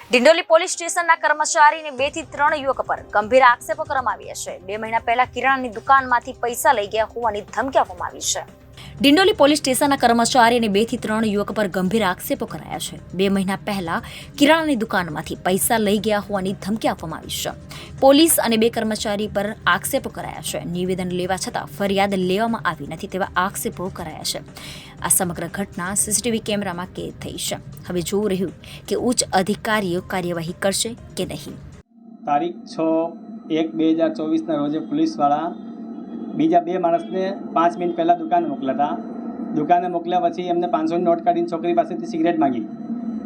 Dindoli police સ્ટેશનના કર્મચારીને 2 થી 3 યુવક પર ગંભીર આક્ષેપો કરવામાં આવ્યા છે. 2 મહિના પહેલા કિરાણાની દુકાનમાંથી પૈસા લઈ ગયા હોવાની ધમકી આપવામાં આવી છે. ડિંડોલી પોલીસ સ્ટેશનના કર્મચારીને 2 થી 3 યુવક પર ગંભીર આક્ષેપો કરાયા છે. 2 મહિના પહેલા કિરાણાની દુકાનમાંથી પૈસા લઈ ગયા હોવાની ધમકી આપવામાં આવી છે. પોલીસ અને 2 કર્મચારી પર આક્ષેપો કરાયા છે. નિવેદન લેવા છતાં ફરિયાદ લેવામાં આવી નથી તેવા આક્ષેપો કરાયા છે. આ સમગ્ર ઘટના સીસીટીવી કેમેરામાં કેદ થઈ છે. હવે જોવું રહ્યું કે ઉચ્ચ અધિકારીઓ કાર્યવાહી કરશે કે નહીં. તારીખ 6/1/2024ના રોજે પોલીસવાળા બીજા 2 માણસને 5 મિનિટ પહેલાં દુકાને મોકલ્યા હતા. દુકાને મોકલ્યા પછી એમને 500ની નોટ કાઢીને છોકરી પાસેથી સિગરેટ માગી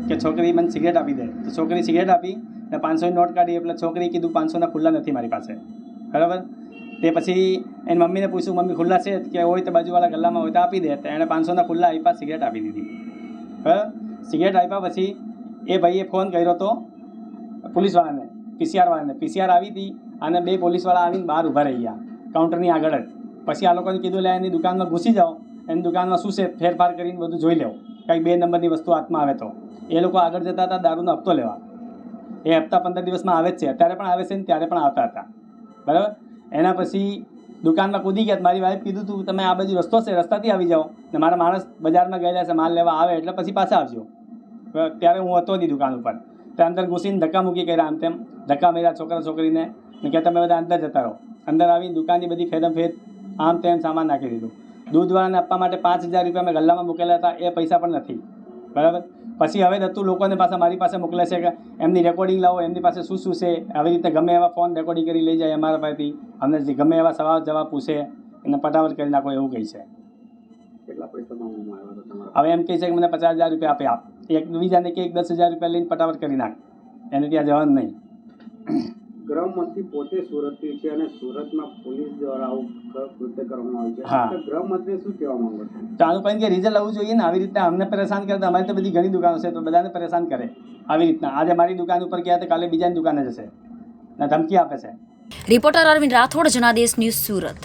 કે છોકરી મને સિગરેટ આપી દે. તો છોકરી સિગરેટ આપી ને 500ની નોટ કાઢી એટલે છોકરી કીધું 500ના ખુલ્લા નથી મારી પાસે. બરાબર. તે પછી એની મમ્મીને પૂછ્યું, મમ્મી ખુલ્લા છે કે હોય તો બાજુવાળા ગલ્લામાં હોય તો આપી દે. તો એણે 500ના ખુલ્લા આપ્યા, સિગરેટ આપી દીધી. બરાબર. સિગરેટ આપ્યા પછી એ ભાઈએ ફોન કર્યો હતો પોલીસવાળાને, પીસીઆરવાળાને. પીસીઆર આવી હતી અને 2 પોલીસવાળા આવીને બહાર ઊભા રહી ગયા કાઉન્ટરની આગળ જ. પછી આ લોકોને કીધું લે એની દુકાનમાં ઘૂસી જાઓ, એની દુકાનમાં શું છે ફેરફાર કરીને બધું જોઈ લેવો, કંઈક 2 નંબરની વસ્તુ હાથમાં આવે તો. એ લોકો આગળ જતા હતા દારૂનો હપ્તો લેવા. એ હપ્તા 15 દિવસમાં આવે જ છે, અત્યારે પણ આવે છે ને ત્યારે પણ આવતા હતા. બરાબર. એના પછી દુકાનમાં કૂદી ગયા. મારી વાઈફ કીધું તું તમે આ બાજુ રસ્તો છે, રસ્તાથી આવી જાઓ ને મારા માણસ બજારમાં ગયેલા છે, માલ લેવા આવે એટલે પછી પાછા આવજો. ત્યારે હું હતો નહીં દુકાન ઉપર. તો અંદર ઘૂસીને ધક્કા મૂકી કર્યા, આમ તેમ ધક્કા માર્યા છોકરા છોકરીને ને કે તમે બધા અંદર જતા રહો. અંદર આવી દુકાનની બધી ફેદમફેદ આમ તેમ સામાન નાખી દીધું. દૂધવાળાને આપવા માટે 5000 રૂપિયા મેં ગલ્લામાં મૂકેલા હતા, એ પૈસા પણ નથી. બરાબર. પછી હવે દત્તુ લોકોને પાછા મારી પાસે મોકલે છે કે એમની રેકોર્ડિંગ લાવો, એમની પાસે શું શું છે. આવી રીતે ગમે એવા ફોન રેકોર્ડિંગ કરી લઈ જાય અમારા પાસેથી. અમને જે ગમે એવા સવાલ જવાબ પૂછે એને પટાવટ કરી નાખો એવું કહે છે. કેટલા પૈસા માંગવામાં આવ્યા હતા તમારા? હવે એમ કહે છે કે મને 50000 રૂપિયા આપે આપ. એક બીજાને કે 10,000 રૂપિયા લઈને પટાવટ કરી નાખ, એને ત્યાં જવાનું નહીં. ગૃહમંત્રી પોતે સુરતથી છે અને સુરતમાં પોલીસ દ્વારા આવું કૃત્ય કરવામાં આવ્યું છે. હા. તો ગૃહમંત્રી શું કહેવા માંગો છો? તો આનું કંઈ કે રિઝલ્ટ આવવું જોઈએ ને. આવી રીતના અમને પરેશાન કરે તો અમારી તો બધી ઘણી દુકાનો છે તો બધાને પરેશાન કરે આવી રીતના. આજે મારી દુકાન ઉપર ગયા તો કાલે બીજાની દુકાને જશે ને ધમકી આપે છે. Reporter Arvind Rathod, Janadesh news, Surat.